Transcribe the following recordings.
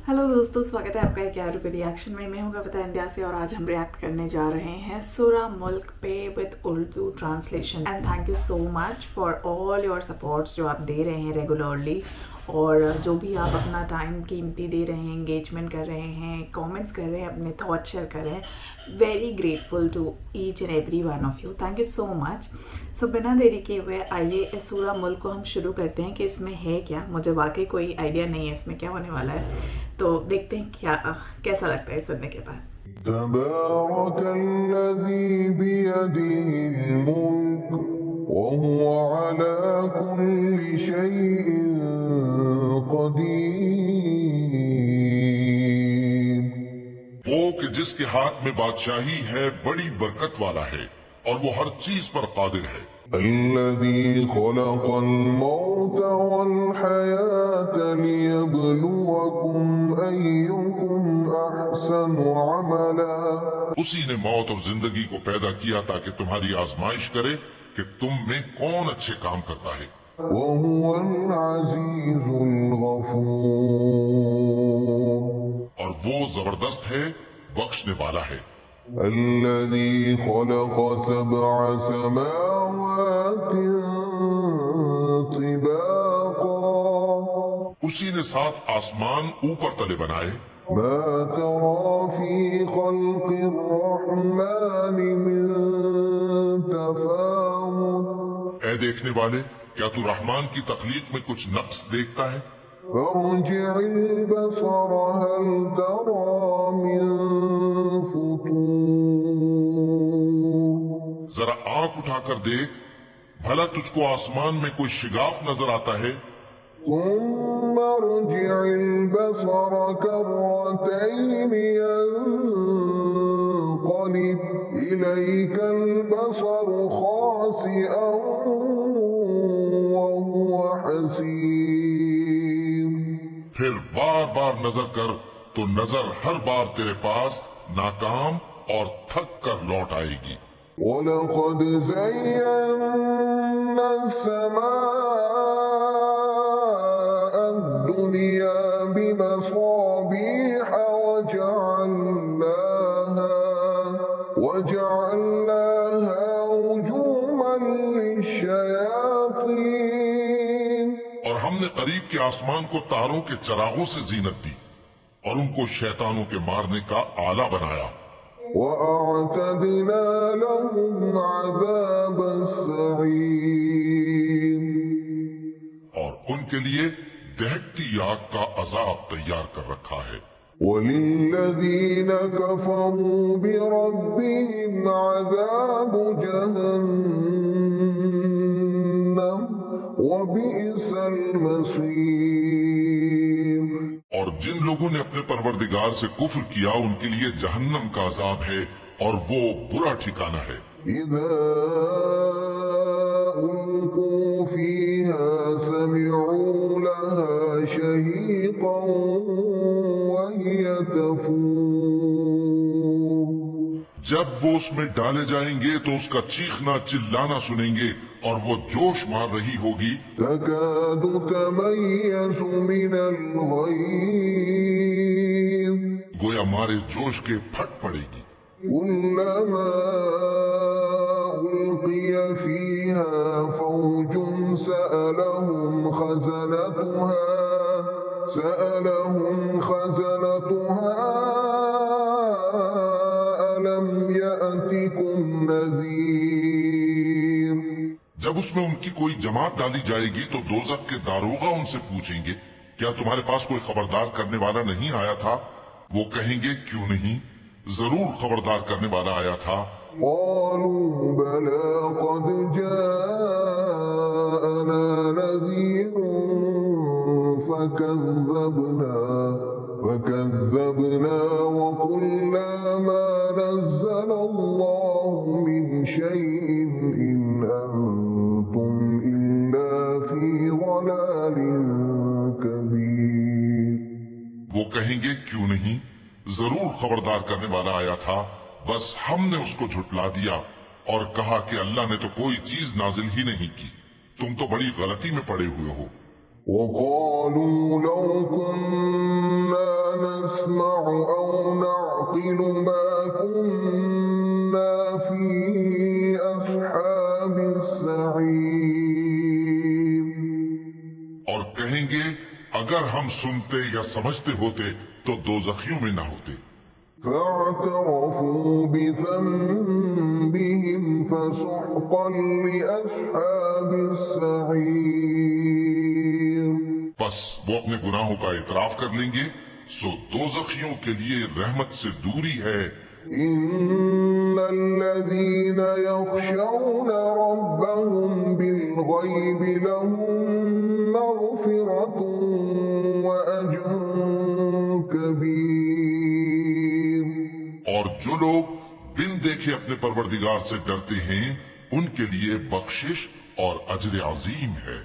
Hello दोस्तों, स्वागत है आपका एक यार रुपये रिएक्शन में। मैं हूँ कविता इंडिया से और आज हम रिएक्ट करने जा रहे हैं सूरा मुल्क पे with Urdu translation. And thank you so much for all your supports जो आप दे रहे हैं रेगुलरली, और जो भी आप अपना टाइम कीमती दे रहे हैं, एंगेजमेंट कर रहे हैं, कमेंट्स कर रहे हैं, अपने थॉट शेयर कर रहे हैं। Very grateful to each and every one of you. Thank you so much. So बिना देरी किए हुए आइए इस सूरा मुल्क को हम शुरू करते हैं कि इसमें है क्या। मुझे वाकई कोई आइडिया नहीं है इसमें क्या होने वाला है, तो देखते हैं क्या कैसा लगता है सुनने के बाद। तबारकल्लज़ी बियदिहिल मुल्क वहुव अला कुल्लि शैइन क़दीर। वो कि जिसके हाथ में बादशाही है बड़ी बरकत वाला है और वो हर चीज पर कादिर है। الذي خلق الموت والحياة ليبلوكم أيكم أحسن عملا। उसी ने मौत और जिंदगी को पैदा किया ताकि तुम्हारी आजमाइश करे कि तुम में कौन अच्छे काम करता है। وهو العزيز الغفور। और वो जबरदस्त है, बख्शने वाला है। الذي خلق سبع سماوات طباقا। उसी ने 7 आसमान ऊपर तले बनाए। ما ترى في خلق الرحمن من تفاوت। ऐ देखने वाले, क्या तू रहमान की तख्लीक में कुछ नक्स देखता है? فارجع البصر هل ترى من فطور। जरा आंख उठाकर देख, भला तुझको आसमान में कोई शिगाफ नजर आता है? ثم ارجع البصر كرتين ينقلب إليك البصر خاسئا وهو حسير। फिर बार बार नजर कर तो नजर हर बार तेरे पास नाकाम और थक कर लौट आएगी। ولقد زينا السماء الدنيا بمصابيح وجعلناها رجوما للشياطين। और हमने करीब के आसमान को तारों के चरागों से जीनत दी और उनको शैतानों के मारने का आला बनाया। وأعتدنا لهم عذاب السعير। और उनके लिए दहकती आग का अजाब तैयार कर रखा है। وللذين كفروا بربهم عذاب جهنم وبئس المصير। और जिन लोगों ने अपने परवरदिगार से कुफ्र किया उनके लिए जहन्नम का अजाब है और वो बुरा ठिकाना है। إذا ألقوا فيها سمعوا لها شهيقا وهي تفور। जब वो उसमें डाले जाएंगे तो उसका चीखना चिल्लाना सुनेंगे और वो जोश मार रही होगी। تكاد تميز من الغيظ गोया मारे जोश के फट पड़ेगी। كلما ألقي فيها فوج سألهم خزنتها ألم يأتكم نذير। जब उसमें उनकी कोई जमात डाली जाएगी तो दोजख के दारोगा उनसे पूछेंगे, क्या तुम्हारे पास कोई खबरदार करने वाला नहीं आया था? वो कहेंगे, क्यों नहीं, जरूर खबरदार करने वाला आया था। قالوا بلى قد جاءنا نذير فكذبنا وقلنا ما نزل الله من شيء إن أنتم إلا في ضلال كبير۔ वो कहेंगे, क्यों नहीं, जरूर खबरदार करने वाला आया था, बस हमने उसको झुटला दिया और कहा कि अल्लाह ने तो कोई चीज नाजिल ही नहीं की, तुम तो बड़ी गलती में पड़े हुए हो। وقالوا لو كنا قليل ما كنا في أصحاب السعير. اور کہیں گے اگر ہم سنتے یا سمجھتے ہوتے تو دوزخیوں میں نہ ہوتے. فاعترفوا بذنبهم فسحقا لأصحاب السعير. بس وہ اپنے گناہوں کا اعتراف کر لیں گے سو دوزخیوں کے لیے رحمت سے دوری ہے. إن الذين يخشون ربهم بالغيب لهم مغفرة وأجر كبير. اور جو لوگ بن دیکھے اپنے پروردگار سے ڈرتے ہیں ان کے لیے بخشش اور اجر عظیم ہے.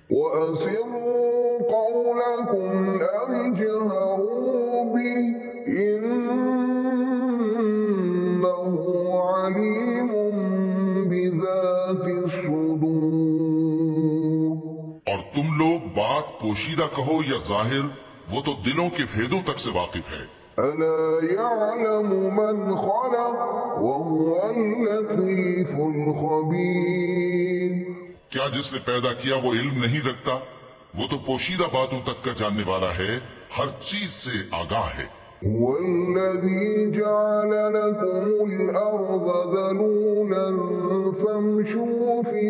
وأسروا قولكم أو اجهروا به إنه عليم بذات الصدور. اور تم لوگ بات پوشیدہ کہو یا ظاہر وہ تو دلوں کے بھیدوں تک سے واقف ہے. ألا يعلم من خلق وهو اللطيف الخبير. کیا جس نے پیدا کیا وہ علم نہیں رکھتا؟ وہ تو پوشیدہ باتوں تک کا جاننے والا ہے، ہر چیز سے آگاہ ہے. هو الذي جعل لكم الأرض ذلولا فامشوا في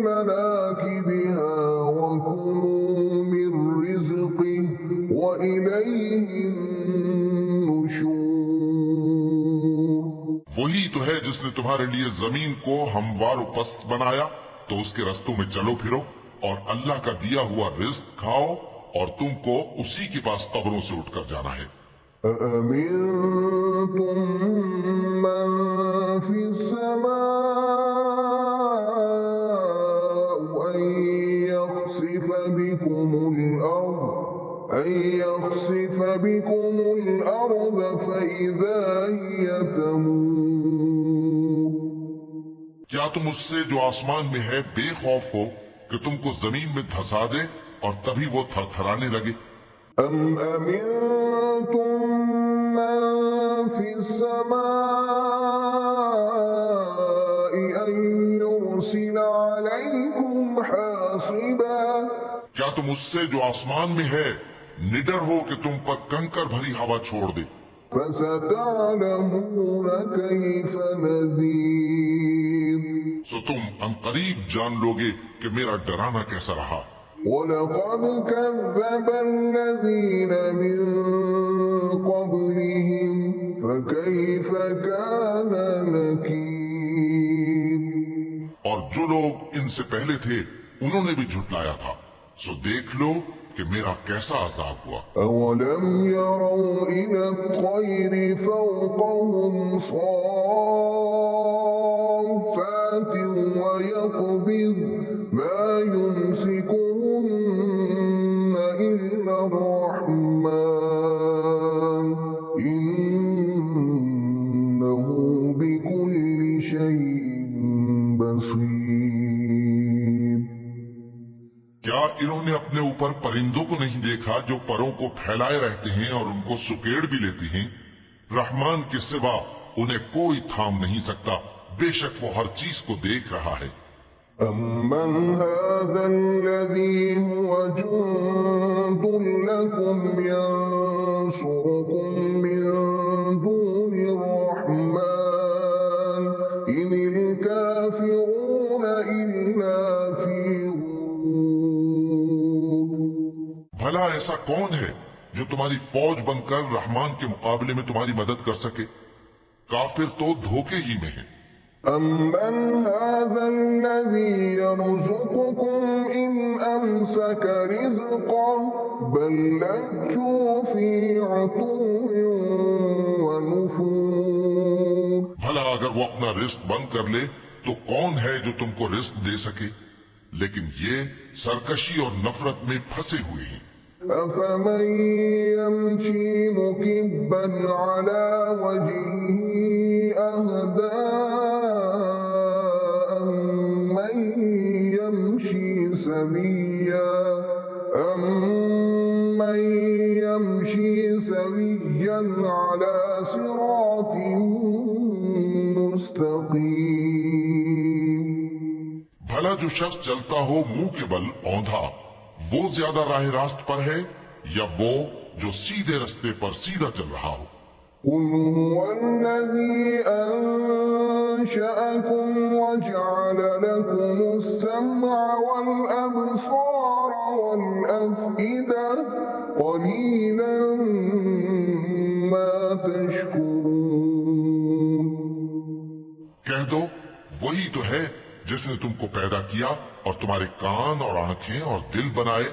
مناكبها وكلوا من رزقه وإليه النشور. وہی تو ہے جس نے تمہارے لیے زمین کو ہموار و پست بنایا تو اس کے رستوں میں چلو پھرو اور اللہ کا دیا ہوا رزق کھاؤ اور تم کو اسی کے پاس قبروں سے اٹھ کر جانا ہے. أأمنتم من في السماء أن يخسف بكم الأرض فإذا هي تمور. کیا تم اس سے جو آسمان میں ہے بے خوف ہو کہ تم کو زمین میں دھسا دے اور تبھی وہ تھر تھرانے لگے؟ أم أمنتم من في السماء أن يرسل عليكم حاصبا. کیا تم اس سے جو آسمان میں ہے نڈر ہو کہ تم پر کنکر بھری ہوا چھوڑ دے؟ فستعلمون كيف نذير. سو تم عنقریب جان لوگے کہ میرا ڈرانا کیسا رہا. ولقد كذب الذين من قبلهم فكيف كان نكير. اور جو لوگ ان سے پہلے تھے انہوں نے بھی جھٹلایا تھا سو دیکھ لو کہ میرا کیسا عذاب ہوا. أولم يروا إلى الطير فوقهم صافات ويقبض ما يمسكهن إلا الرحمن إنه بكل شيء بصير. کیا انہوں نے اپنے اوپر پرندوں کو نہیں دیکھا جو پروں کو پھیلائے رہتے ہیں اور ان کو سکیڑ بھی لیتی ہیں؟ رحمان کے سوا انہیں کوئی تھام نہیں سکتا، بے شک وہ ہر چیز کو دیکھ رہا ہے. أَمَّنْ هَذَا الَّذِي هُوَ جُندٌ لَكُمْ يَنصُرُكُم مِّن دُونِ الرَّحْمَٰنِ إِنِ الْكَافِرُونَ إِلَّا فِي غُرُورٍ. بھلا ایسا کون ہے جو تمہاری فوج بن کر رحمان کے مقابلے میں تمہاری مدد کر سکے؟ کافر تو دھوکے ہی میں ہیں. أَمَّنْ هَذَا الَّذِي يَرْزُقُكُمْ إِنْ أَمْسَكَ رِزْقَهُ بَل لَّجُّوا فِي عُتُوٍّ وَنُفُورٍ. بھلا اگر وہ اپنا رزق بند کر لے تو کون ہے جو تم کو رزق دے سکے؟ لیکن یہ سرکشی اور نفرت میں پھنسے ہوئے ہیں. أَفَمَن يَمْشِي مُكِبًّا عَلَى وَجْهِهِ أَهْدَىٰ أَمَّن يَمْشِي سَوِيًّا أَمَّن يمشي سويا على صراط مستقيم भला जो शख्स चलता हो मुंह के बल औंधा, वो ज्यादा राह रास्त पर है या वो जो सीधे रास्ते पर सीधा चल रहा हो? قل هو الذي أنشأكم وجعل لكم السمع والأبصار والأفئدة قليلا ما تشكرون कह दो, वही तो है जिसने तुमको पैदा किया और तुम्हारे कान और आंखें और दिल बनाए,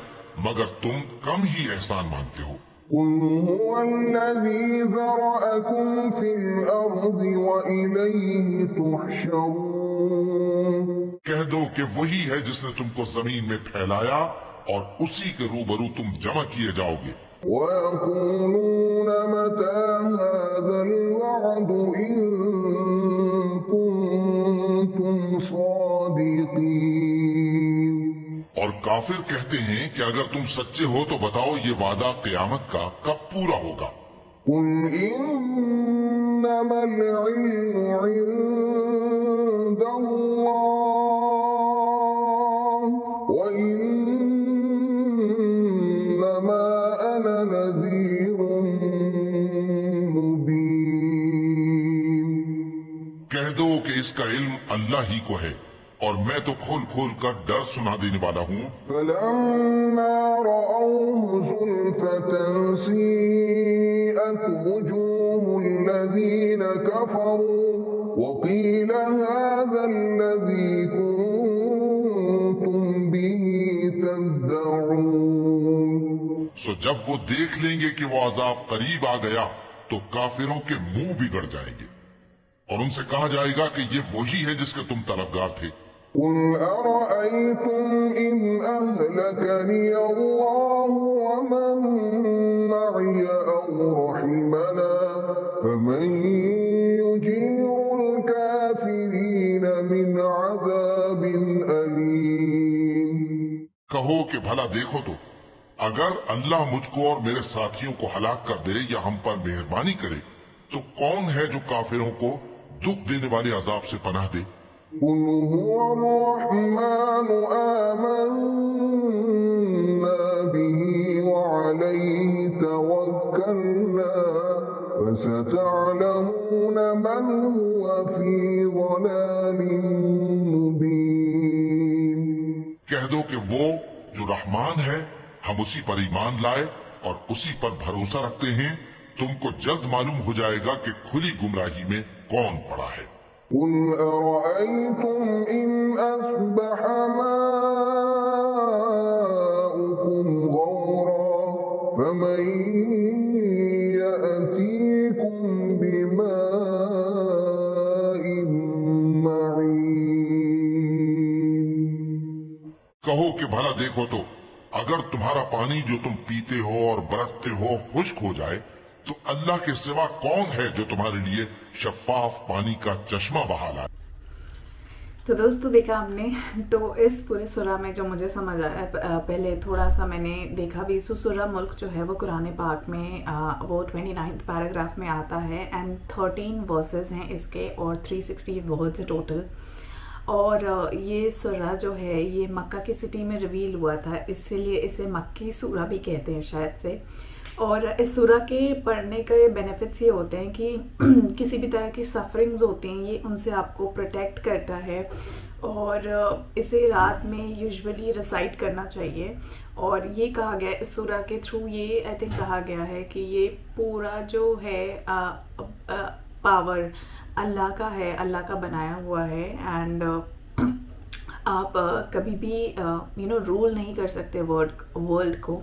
मगर तुम कम ही एहसान मानते हो। قل هو الذي ذرأكم في الأرض وإليه تحشرون कह दो कि वही है जिसने तुमको जमीन में फैलाया और उसी के रूबरू तुम जमा किए जाओगे। ويقولون متى هذا الوعد إن كنتم صادقين और काफिर कहते हैं कि अगर तुम सच्चे हो तो बताओ ये वादा क़यामत का कब पूरा होगा। قل إنما العلم عند الله وإنما أنا نذير مبين कह दो कि इसका इल्म अल्लाह ही को है और मैं तो खोल खोल कर डर सुना देने वाला हूँ। فلما رأوه زلفة سيئت وجوه الذين كفروا وقيل هذا الذي كنتم به تدعون सो जब वो देख लेंगे कि वो अजाब करीब आ गया तो काफिरों के मुंह बिगड़ जाएंगे और उनसे कहा जाएगा कि ये वही है जिसके तुम तलबगार थे। قل أرأيتم إن أهلكني الله ومن معي أو رحمنا فمن يجير الكافرين من عذاب أليم कहो कि भला देखो तो अगर अल्लाह मुझको और मेरे साथियों को हलाक कर दे या हम पर मेहरबानी करे तो कौन है जो काफिरों को दुख देने वाले अजाब से पनाह दे। قل هو الرحمن آمنا به وعليه توكلنا فستعلمون من هو في ضلال مبين कह दो कि वो जो रहमान है हम उसी पर ईमान लाए और उसी पर भरोसा रखते हैं, तुमको जल्द मालूम हो जाएगा कि खुली गुमराही में कौन पड़ा है। قل أرأيتم إن أصبح ماؤكم غورا فمن يأتيكم بماء معين कहो कि भला देखो तो अगर तुम्हारा पानी जो तुम पीते हो और बरतते हो खुश्क हो जाए तो अल्लाह के सिवा कौन है जो तुम्हारे लिए शफाफ पानी का चश्मा बहा लाए। तो दोस्तों देखा हमने, तो इस पूरे सूरा में जो मुझे समझ आया, पहले थोड़ा सा मैंने देखा भी। सूरा मुल्क जो है वो कुरान पाक में वो 29th पैराग्राफ में आता है एंड 13 वर्सेस हैं इसके और 360 वर्ड्स है टोटल। और ये सूरा जो है ये मक्का की सिटी में रिवील हुआ था, इसीलिए इसे मक्की सूरा भी कहते हैं शायद से। और इस सूरा के पढ़ने के बेनिफिट्स ये होते हैं कि किसी भी तरह की सफरिंग्स होती हैं ये उनसे आपको प्रोटेक्ट करता है और इसे रात में यूजुअली रिसाइट करना चाहिए। और ये कहा गया इस सूरा के थ्रू, ये आई थिंक कहा गया है कि ये पूरा जो है पावर अल्लाह का है, अल्लाह का बनाया हुआ है एंड आप कभी भी रूल नहीं कर सकते वर्ल्ड को।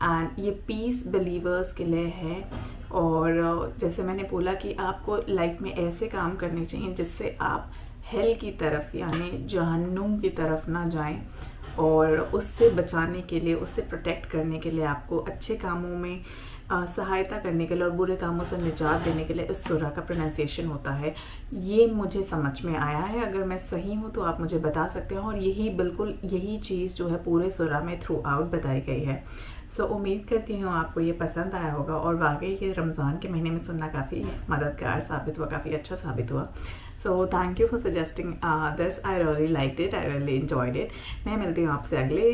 एंड ये पीस बिलीवर्स के लिए है। और जैसे मैंने बोला कि आपको लाइफ में ऐसे काम करने चाहिए जिससे आप हेल की तरफ यानी जहन्नुम की तरफ ना जाएं, और उससे बचाने के लिए, उससे प्रोटेक्ट करने के लिए आपको अच्छे कामों में सहायता करने के लिए और बुरे कामों से निजात देने के लिए इस सूरा का प्रोनाउंसिएशन होता है, ये मुझे समझ में आया है। अगर मैं सही हूँ तो आप मुझे बता सकते हैं, और यही चीज़ जो है पूरे सूरा में थ्रू आउट बताई गई है। सो उम्मीद करती हूँ आपको ये पसंद आया होगा, और वाकई ये रमज़ान के महीने में सुनना काफ़ी मददगार साबित हुआ, काफ़ी अच्छा साबित हुआ। So thank you for suggesting this, I really liked it, I really enjoyed it. मैं मिलती हूँ आपसे अगले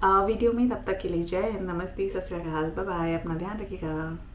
वीडियो में, तब तक के लिए जय हिंद, नमस्ते, सत श्री अकाल, बाय बाय, अपना ध्यान रखिएगा।